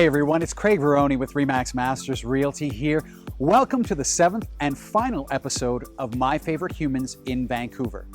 Hey everyone, it's Craig Veroni with Remax Masters Realty here. Welcome to the 7th and final episode of My Favorite Humans in Vancouver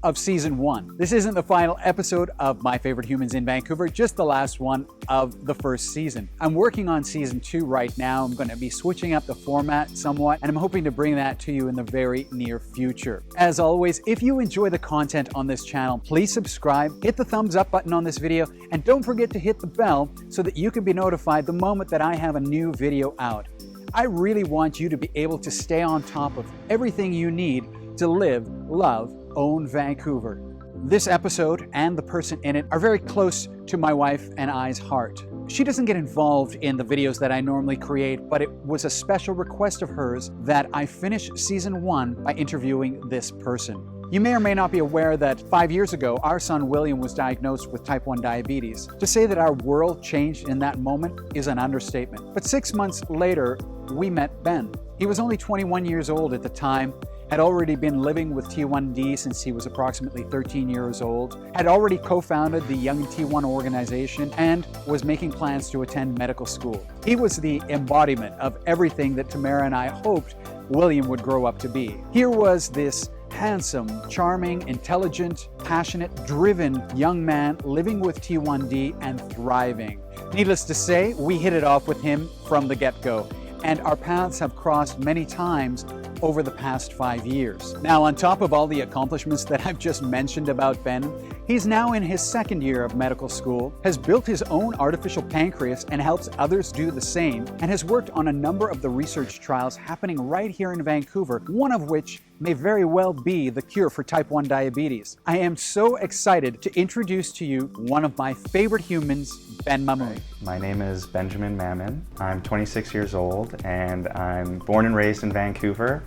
of Season 1. This isn't the final episode of My Favorite Humans in Vancouver, just the last one of the first season. I'm working on Season 2 right now. I'm going to be switching up the format somewhat, and I'm hoping to bring that to you in the very near future. As always, if you enjoy the content on this channel, please subscribe, hit the thumbs up button on this video, and don't forget to hit the bell so that you can be notified the moment that I have a new video out. I really want you to be able to stay on top of everything you need to live, love, own Vancouver. This episode and the person in it are very close to my wife and I's heart. She doesn't get involved in the videos that I normally create, but it was a special request of hers that I finish Season 1 by interviewing this person. You may or may not be aware that 5 years ago, our son William was diagnosed with type 1 diabetes. To say that our world changed in that moment is an understatement. But 6 months later, we met Ben. He was only 21 years old at the time, had already been living with T1D since he was approximately 13 years old, had already co-founded the Young T1 organization, and was making plans to attend medical school. He was the embodiment of everything that Tamara and I hoped William would grow up to be. Here was this handsome, charming, intelligent, passionate, driven young man living with T1D and thriving. Needless to say, we hit it off with him from the get-go, and our paths have crossed many times over the past 5 years. Now, on top of all the accomplishments that I've just mentioned about Ben, he's now in his second year of medical school, has built his own artificial pancreas and helps others do the same, and has worked on a number of the research trials happening right here in Vancouver, one of which may very well be the cure for type 1 diabetes. I am so excited to introduce to you one of my favorite humans, Ben Mamoun. My name is Benjamin Mamoun. I'm 26 years old and I'm born and raised in Vancouver.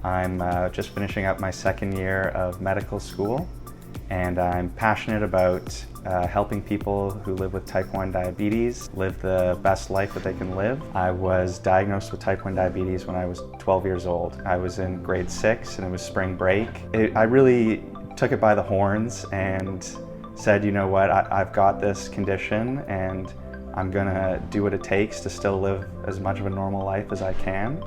I'm just finishing up my second year of medical school, and I'm passionate about helping people who live with type 1 diabetes live the best life that they can live. I was diagnosed with type 1 diabetes when I was 12 years old. I was in grade 6 and it was spring break. I really took it by the horns and said, you know what, I've got this condition and I'm gonna do what it takes to still live as much of a normal life as I can.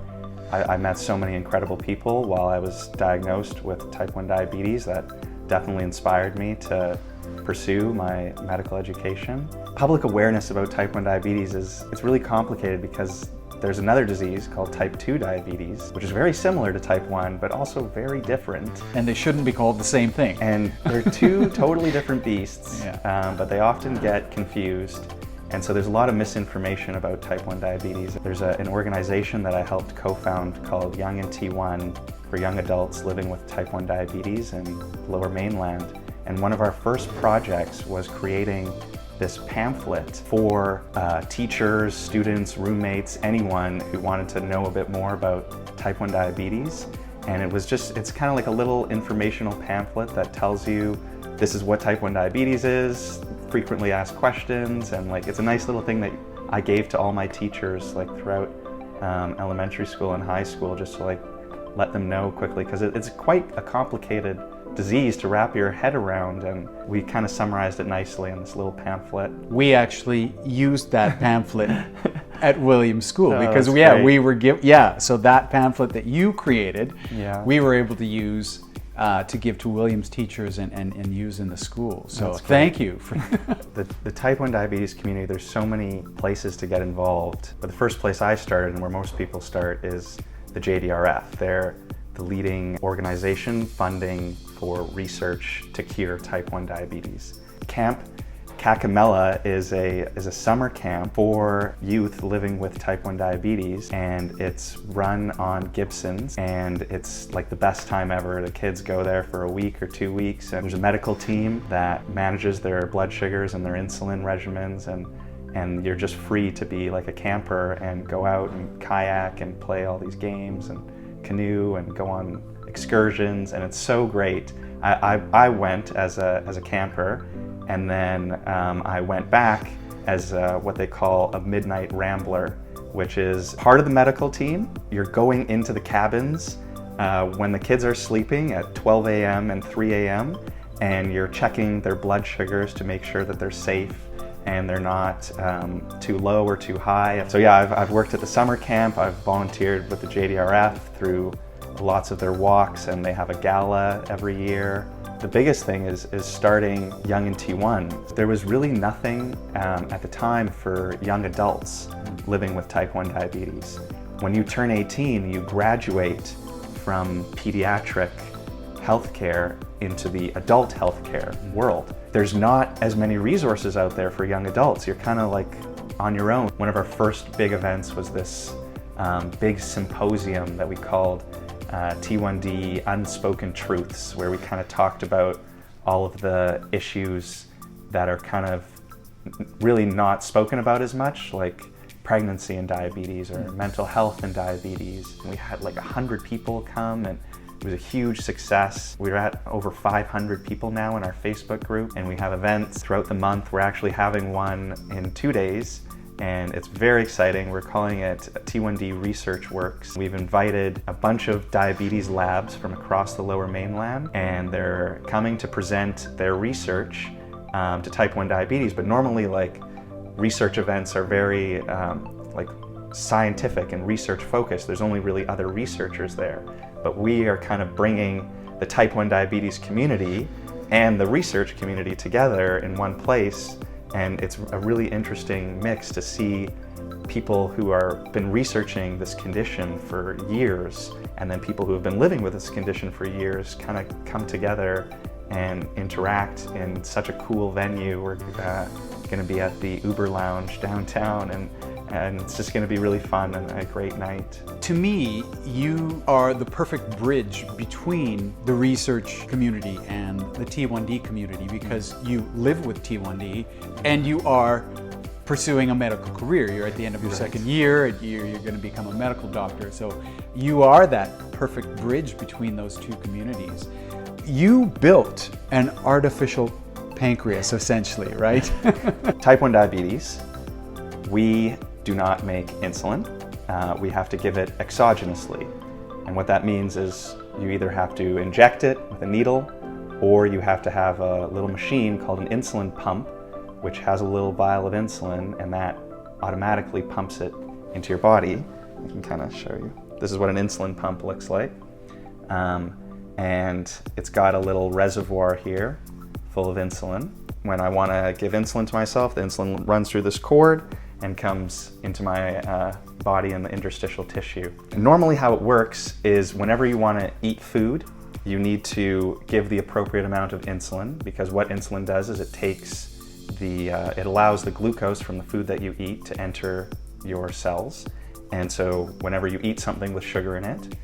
I met so many incredible people while I was diagnosed with type 1 diabetes that definitely inspired me to pursue my medical education. Public awareness about type 1 diabetes it's really complicated because there's another disease called type 2 diabetes, which is very similar to type 1, but also very different. And they shouldn't be called the same thing. And they're two totally different beasts, but they often get confused. And so there's a lot of misinformation about type 1 diabetes. There's an organization that I helped co-found called Young in T1 for young adults living with type 1 diabetes in Lower Mainland. And one of our first projects was creating this pamphlet for teachers, students, roommates, anyone who wanted to know a bit more about type 1 diabetes. And it's kind of like a little informational pamphlet that tells you this is what type 1 diabetes is, frequently asked questions, and it's a nice little thing that I gave to all my teachers throughout elementary school and high school, just to let them know quickly, because it's quite a complicated disease to wrap your head around, and we kind of summarized it nicely in this little pamphlet. We actually used that pamphlet at William's school because we were so that pamphlet that you created, we were able to use to give to William's teachers and use in the school. So thank you for the type 1 diabetes community. There's so many places to get involved, but the first place I started, and where most people start, is the jdrf. They're the leading organization funding for research to cure type 1 diabetes. Camp Kakamela is a summer camp for youth living with type 1 diabetes, and it's run on Gibson's, and it's the best time ever. The kids go there for a week or 2 weeks, and there's a medical team that manages their blood sugars and their insulin regimens, and you're just free to be like a camper and go out and kayak and play all these games and canoe and go on excursions, and it's so great. I went as a camper, and then I went back as what they call a midnight rambler, which is part of the medical team. You're going into the cabins when the kids are sleeping at 12 a.m. and 3 a.m. and you're checking their blood sugars to make sure that they're safe and they're not too low or too high. So yeah, I've worked at the summer camp, I've volunteered with the JDRF through lots of their walks, and they have a gala every year. The biggest thing is starting young in T1. There was really nothing at the time for young adults living with type 1 diabetes. When you turn 18, you graduate from pediatric healthcare into the adult healthcare world. There's not as many resources out there for young adults. You're kind of like on your own. One of our first big events was this big symposium that we called T1D Unspoken Truths, where we kind of talked about all of the issues that are kind of really not spoken about as much, like pregnancy and diabetes, or mental health and diabetes. And we had like 100 people come, and it was a huge success. We're at over 500 people now in our Facebook group, and we have events throughout the month. We're actually having one in 2 days, and it's very exciting. We're calling it T1D Research Works. We've invited a bunch of diabetes labs from across the Lower Mainland, and they're coming to present their research to type 1 diabetes. But normally, like, research events are very like scientific and research focused. There's only really other researchers there. But we are kind of bringing the type 1 diabetes community and the research community together in one place. And it's a really interesting mix to see people who have been researching this condition for years, and then people who have been living with this condition for years kind of come together and interact in such a cool venue. We're going to be at the Uber Lounge downtown, and it's just going to be really fun and a great night. To me, you are the perfect bridge between the research community and the T1D community, because you live with T1D and you are pursuing a medical career. You're at the end of your second year, and you're going to become a medical doctor. So you are that perfect bridge between those two communities. You built an artificial pancreas, essentially, right? Type 1 diabetes, we do not make insulin. We have to give it exogenously. And what that means is you either have to inject it with a needle, or you have to have a little machine called an insulin pump, which has a little vial of insulin, and that automatically pumps it into your body. I can kind of show you. This is what an insulin pump looks like. And it's got a little reservoir here full of insulin. When I want to give insulin to myself, the insulin runs through this cord and comes into my body in the interstitial tissue. Normally how it works is whenever you want to eat food, you need to give the appropriate amount of insulin, because what insulin does is it allows the glucose from the food that you eat to enter your cells. And so whenever you eat something with sugar in it,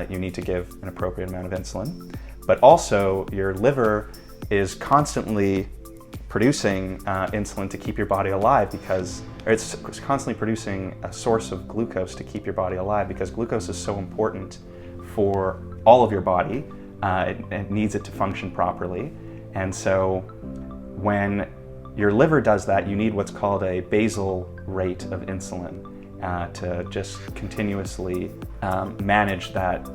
you need to give an appropriate amount of insulin. But also your liver is constantly producing insulin to keep your body alive, because it's constantly producing a source of glucose to keep your body alive, because glucose is so important for all of your body. It needs it to function properly. And so when your liver does that, you need what's called a basal rate of insulin to just continuously manage that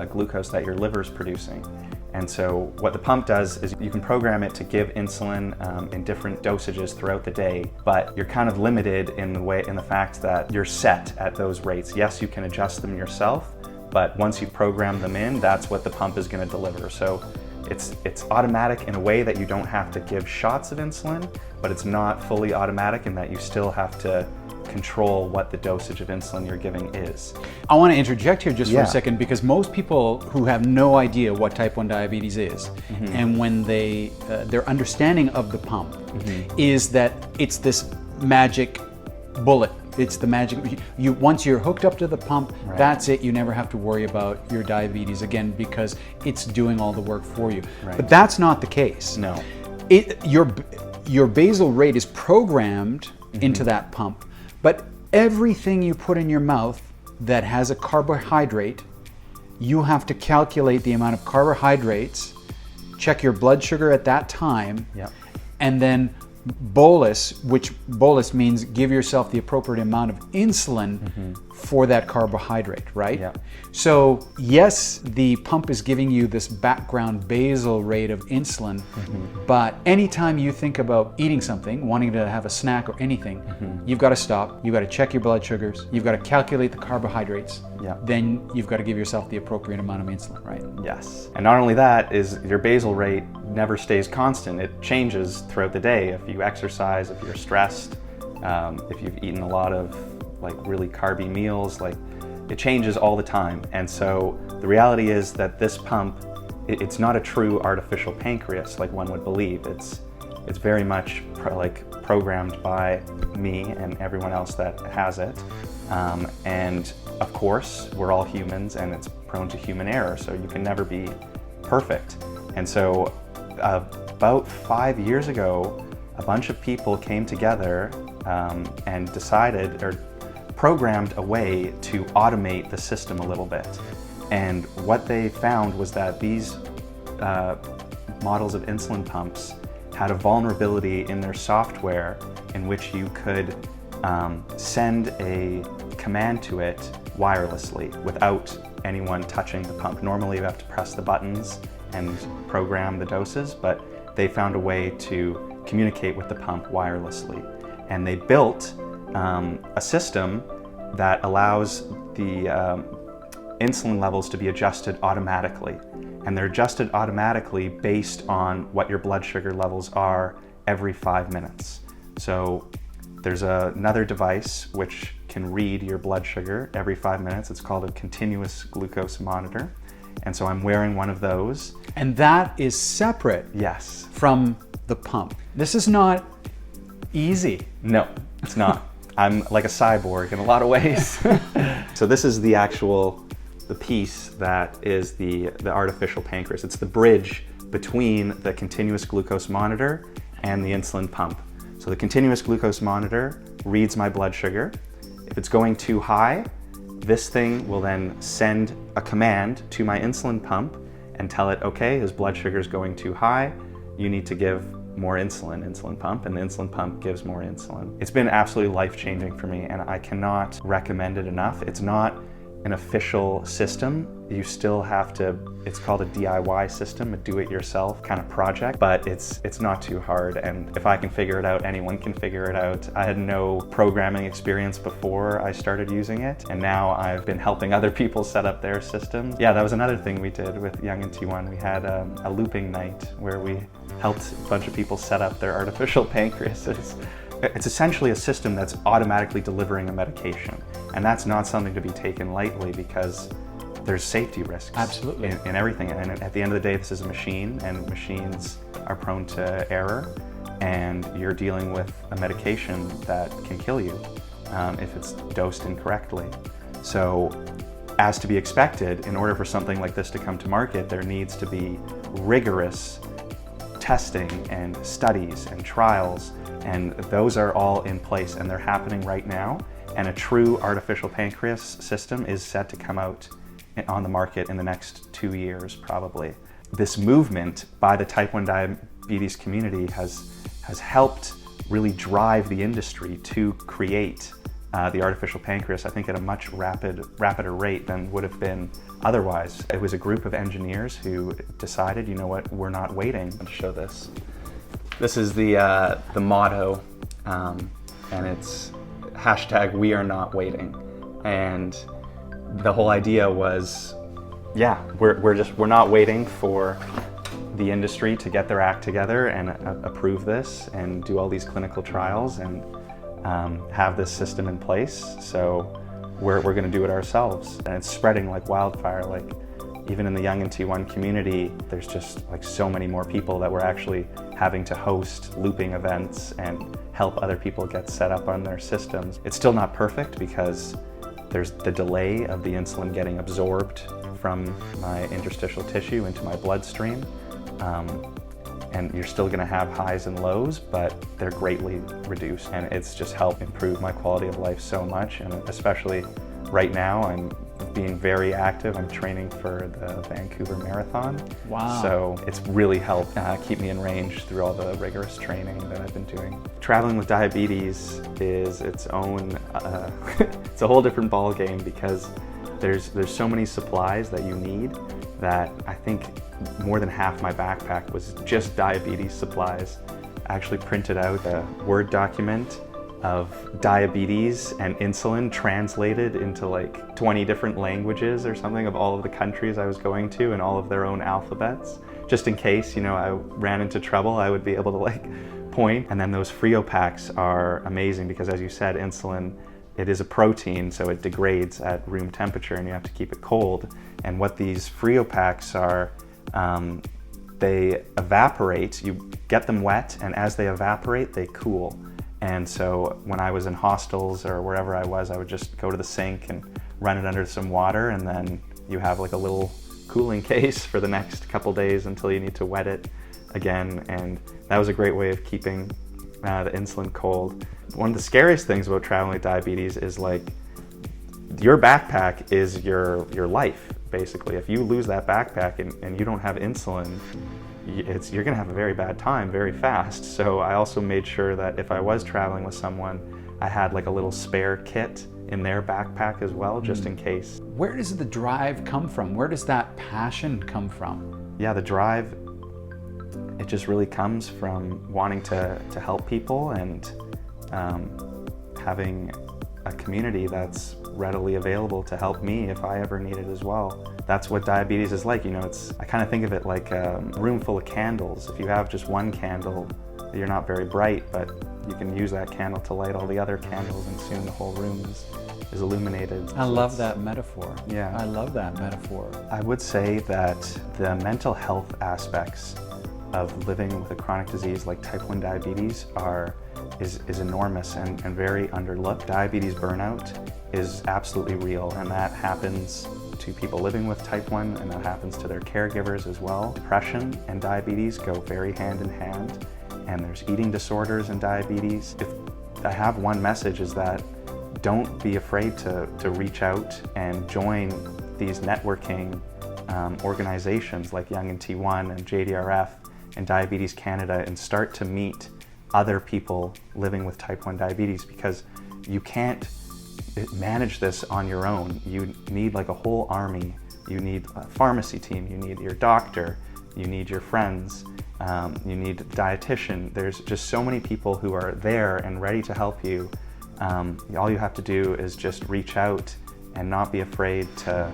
glucose that your liver is producing. And so what the pump does is you can program it to give insulin in different dosages throughout the day, but you're kind of limited in the fact that you're set at those rates. Yes, you can adjust them yourself, but once you program them in, that's what the pump is going to deliver. So it's automatic in a way that you don't have to give shots of insulin, but it's not fully automatic in that you still have to control what the dosage of insulin you're giving is. I want to interject here just for a second, because most people who have no idea what type 1 diabetes is, and when their understanding of the pump is that it's this magic bullet. It's the magic. Once you're hooked up to the pump, that's it. You never have to worry about your diabetes again, because it's doing all the work for you. But that's not the case. No. Your basal rate is programmed into that pump, but everything you put in your mouth that has a carbohydrate, you have to calculate the amount of carbohydrates, check your blood sugar at that time, and then bolus, which bolus means give yourself the appropriate amount of insulin for that carbohydrate, right? Yeah. So yes, the pump is giving you this background basal rate of insulin, but anytime you think about eating something, wanting to have a snack or anything, you've got to stop, you've got to check your blood sugars, you've got to calculate the carbohydrates, then you've got to give yourself the appropriate amount of insulin, right? Yes. And not only that, is your basal rate never stays constant. It changes throughout the day. If you exercise, if you're stressed, if you've eaten a lot of like really carby meals, like it changes all the time. And so the reality is that this pump, it's not a true artificial pancreas like one would believe. It's very much programmed by me and everyone else that has it. And of course, we're all humans and it's prone to human error, so you can never be perfect. And so about 5 years ago, a bunch of people came together and decided or programmed a way to automate the system a little bit. And what they found was that these models of insulin pumps had a vulnerability in their software in which you could send a command to it wirelessly without anyone touching the pump. Normally you have to press the buttons and program the doses, but they found a way to communicate with the pump wirelessly. And they built a system that allows the insulin levels to be adjusted automatically. And they're adjusted automatically based on what your blood sugar levels are every 5 minutes. So there's another device which can read your blood sugar every 5 minutes. It's called a continuous glucose monitor. And so I'm wearing one of those. And that is separate Yes. from the pump. This is not easy. No, it's not. I'm like a cyborg in a lot of ways. So this is the piece that is the artificial pancreas. It's the bridge between the continuous glucose monitor and the insulin pump. So the continuous glucose monitor reads my blood sugar. If it's going too high, this thing will then send a command to my insulin pump and tell it, okay, his blood sugar is going too high, you need to give more insulin pump, and the insulin pump gives more insulin. It's been absolutely life-changing for me, and I cannot recommend it enough. It's not an official system. You still have to, it's called a DIY system, a do-it-yourself kind of project, but it's not too hard, and if I can figure it out, anyone can figure it out. I had no programming experience before I started using it, and now I've been helping other people set up their systems. Yeah, that was another thing we did with Young and T1. We had a looping night where we helped a bunch of people set up their artificial pancreases. It's essentially a system that's automatically delivering a medication, and that's not something to be taken lightly because there's safety risks. Absolutely. In everything. And at the end of the day, this is a machine, and machines are prone to error, and you're dealing with a medication that can kill you if it's dosed incorrectly. So, as to be expected, in order for something like this to come to market, there needs to be rigorous testing and studies and trials, and those are all in place and they're happening right now. And a true artificial pancreas system is set to come out on the market in the next 2 years, probably. This movement by the type 1 diabetes community has helped really drive the industry to create the artificial pancreas, I think, at a much rapider rate than would have been otherwise. It was a group of engineers who decided, you know what, we're not waiting. I'll show this. This is the motto, and it's #we are not waiting. And the whole idea was, yeah, we're not waiting for the industry to get their act together and approve this and do all these clinical trials and have this system in place. So we're going to do it ourselves, and it's spreading like wildfire. Like even in the Young and T1 community, there's just like so many more people that we're actually having to host looping events and help other people get set up on their systems. It's still not perfect because there's the delay of the insulin getting absorbed from my interstitial tissue into my bloodstream. And you're still going to have highs and lows, but they're greatly reduced. And it's just helped improve my quality of life so much. And especially right now, I'm being very active. I'm training for the Vancouver Marathon. Wow. So it's really helped keep me in range through all the rigorous training that I've been doing. Traveling with diabetes is its own, it's a whole different ball game, because there's so many supplies that you need that I think more than half my backpack was just diabetes supplies. I actually printed out a Word document of diabetes and insulin translated into like 20 different languages or something of all of the countries I was going to, and all of their own alphabets, just in case, you know, I ran into trouble, I would be able to like point. And then those Frio packs are amazing because, as you said, insulin, it is a protein, so it degrades at room temperature and you have to keep it cold. And what these Frio packs are, they evaporate, you get them wet, and as they evaporate, they cool. And so when I was in hostels or wherever I would just go to the sink and run it under some water, and then you have like a little cooling case for the next couple days until you need to wet it again. And that was a great way of keeping the insulin cold. One of the scariest things about traveling with diabetes is like your backpack is your life, basically. If you lose that backpack and you don't have insulin, you're gonna have a very bad time very fast. So I also made sure that if I was traveling with someone, I had like a little spare kit in their backpack as well, just in case. Where does the drive come from? Where does that passion come from? Yeah, the drive, it just really comes from wanting to help people and having a community that's readily available to help me if I ever need it as well. That's what diabetes is like, you know, I kind of think of it like a room full of candles. If you have just one candle, you're not very bright, but you can use that candle to light all the other candles, and soon the whole room is illuminated. I love that metaphor. Yeah. I love that metaphor. I would say that the mental health aspects of living with a chronic disease like type 1 diabetes is enormous and very underlooked. Diabetes burnout is absolutely real, and that happens to people living with type 1, and that happens to their caregivers as well. Depression and diabetes go very hand in hand, and there's eating disorders and diabetes. If I have one message, is that don't be afraid to reach out and join these networking organizations like Young and T1 and JDRF and Diabetes Canada, and start to meet other people living with type 1 diabetes, because you can't manage this on your own. You need like a whole army. You need a pharmacy team, you need your doctor, you need your friends, you need a dietitian. There's just so many people who are there and ready to help you. All you have to do is just reach out and not be afraid to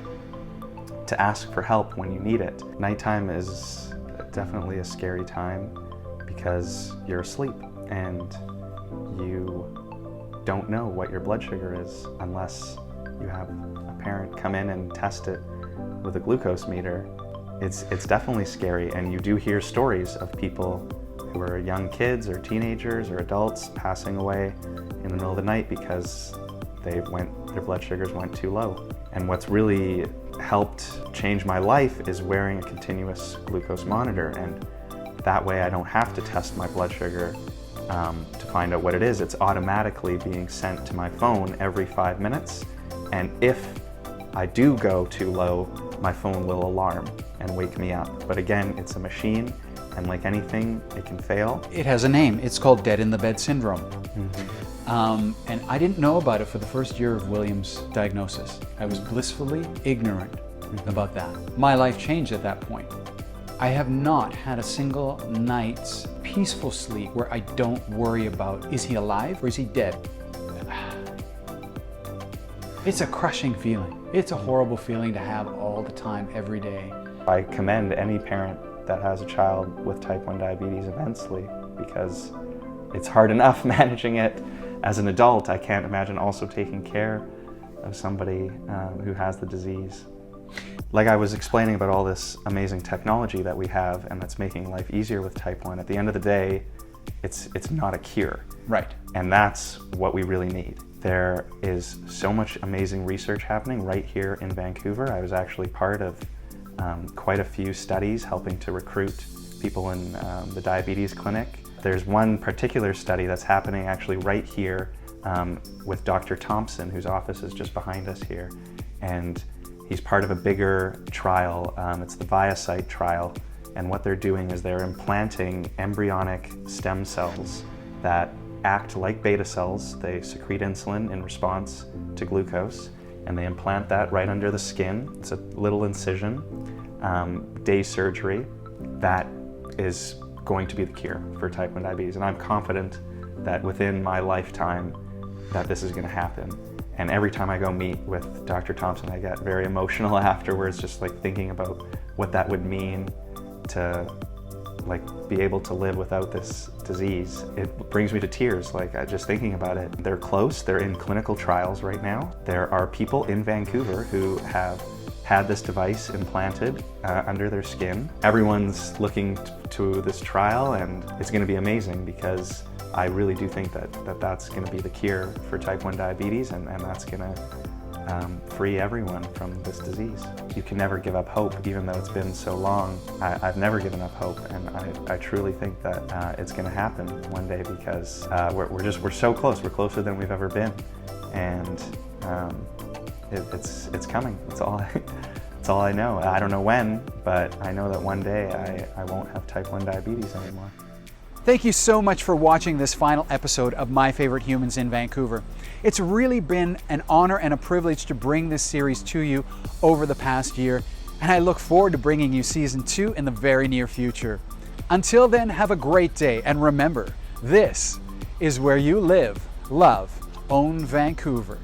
ask for help when you need it. Nighttime is definitely a scary time because you're asleep and you don't know what your blood sugar is unless you have a parent come in and test it with a glucose meter. It's definitely scary, and you do hear stories of people who are young kids or teenagers or adults passing away in the middle of the night because their blood sugars went too low. And what's really helped change my life is wearing a continuous glucose monitor, and that way I don't have to test my blood sugar to find out what it is. It's automatically being sent to my phone every 5 minutes, and if I do go too low, my phone will alarm and wake me up. But again, it's a machine, and like anything, it can fail. It has a name. It's called dead in the bed syndrome. Mm-hmm. And I didn't know about it for the first year of William's diagnosis. I was blissfully ignorant about that. My life changed at that point. I have not had a single night's peaceful sleep where I don't worry about, is he alive or is he dead? It's a crushing feeling. It's a horrible feeling to have all the time, every day. I commend any parent that has a child with type 1 diabetes immensely, because it's hard enough managing it as an adult. I can't imagine also taking care of somebody who has the disease. Like I was explaining about all this amazing technology that we have and that's making life easier with type 1, at the end of the day, it's not a cure. Right. And that's what we really need. There is so much amazing research happening right here in Vancouver. I was actually part of quite a few studies helping to recruit people in the diabetes clinic. There's one particular study that's happening actually right here with Dr. Thompson, whose office is just behind us here. And He's part of a bigger trial. It's the ViaCyte trial. And what they're doing is they're implanting embryonic stem cells that act like beta cells. They secrete insulin in response to glucose, and they implant that right under the skin. It's a little incision, day surgery. That is going to be the cure for type 1 diabetes. And I'm confident that within my lifetime that this is going to happen. And every time I go meet with Dr. Thompson, I get very emotional afterwards, just like thinking about what that would mean to like be able to live without this disease. It brings me to tears, like just thinking about it. They're close, they're in clinical trials right now. There are people in Vancouver who have had this device implanted under their skin. Everyone's looking to this trial, and it's going to be amazing because I really do think that that's going to be the cure for type 1 diabetes, and that's going to free everyone from this disease. You can never give up hope, even though it's been so long. I've never given up hope, and I truly think that it's going to happen one day because we're so close. We're closer than we've ever been, and it's coming. It's all I know. I don't know when, but I know that one day I won't have type 1 diabetes anymore. Thank you so much for watching this final episode of My Favorite Humans in Vancouver. It's really been an honor and a privilege to bring this series to you over the past year, and I look forward to bringing you season 2 in the very near future. Until then, have a great day, and remember, this is where you live, love, own Vancouver.